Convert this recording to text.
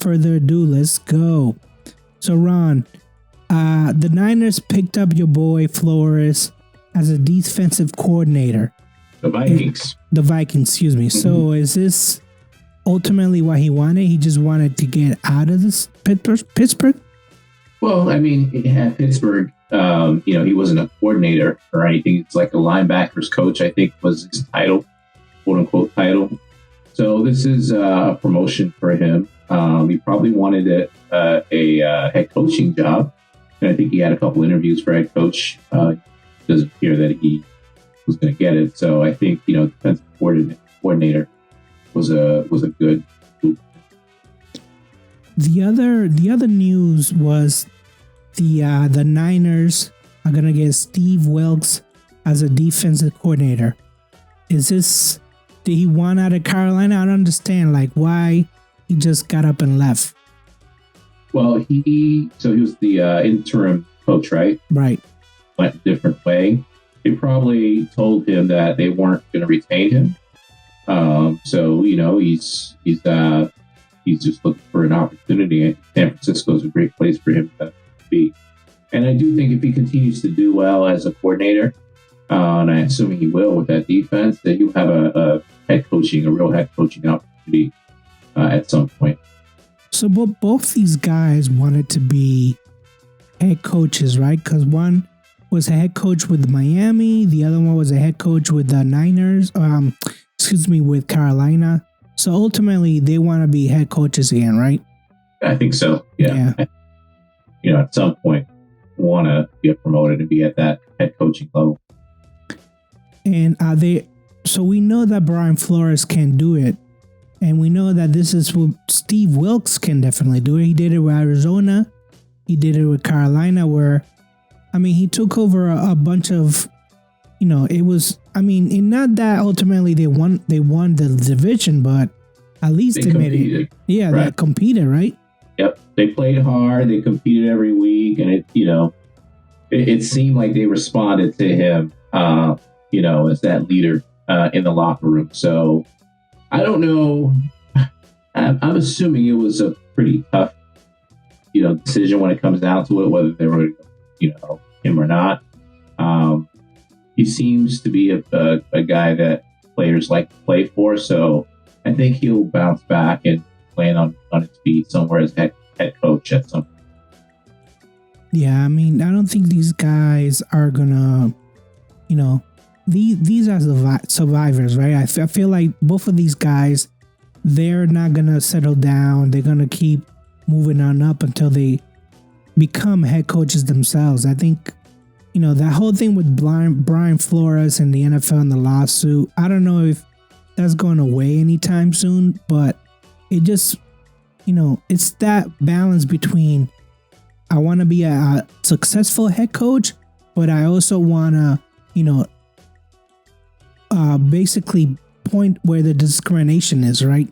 further ado, let's go. So, Ron, the Niners picked up your boy Flores as a defensive coordinator. The Vikings. Excuse me. Mm-hmm. So, is this ultimately what he wanted? He just wanted to get out of this Pittsburgh? Well, I mean, at Pittsburgh, he wasn't a coordinator or anything. It's like a linebackers coach, I think was his title, quote unquote title. So this is a promotion for him. He probably wanted a head coaching job. And I think he had a couple interviews for head coach. It doesn't appear that he was going to get it. So I think, defensive coordinator was a good move. The other news was the Niners are gonna get Steve Wilks as a defensive coordinator. Did he want out of Carolina? I don't understand why he just got up and left. Well, he was the interim coach, right? Right. Went a different way. They probably told him that they weren't going to retain him. He's just looking for an opportunity. San Francisco is a great place for him to be. And I do think if he continues to do well as a coordinator, and I'm assuming he will with that defense, that he'll have a real head coaching opportunity at some point. So both these guys wanted to be head coaches, right? Because one was a head coach with Miami, the other one was a head coach with the Niners. With Carolina. So ultimately, they want to be head coaches again, right? I think so. Yeah. At some point, want to get promoted and be at that head coaching level. And so we know that Brian Flores can do it. And we know that this is what Steve Wilks can definitely do it. He did it with Arizona. He did it with Carolina, where, he took over a bunch of, it was, not that ultimately they won the division, but at least they made it. Yeah, right. They competed, right? Yep. They played hard. They competed every week. And it seemed like they responded to him, as that leader in the locker room. So I don't know. I'm assuming it was a pretty tough, decision when it comes down to it, whether they were, him or not. He seems to be a guy that players like to play for. So I think he'll bounce back and land on his feet somewhere as head coach at some point. Yeah, I don't think these guys are gonna, these are survivors, right? I feel like both of these guys, they're not gonna settle down. They're gonna keep moving on up until they become head coaches themselves. I think, that whole thing with Brian Flores and the NFL and the lawsuit, I don't know if that's going away anytime soon, but it just, it's that balance between I want to be a successful head coach, but I also want to, basically point where the discrimination is, right?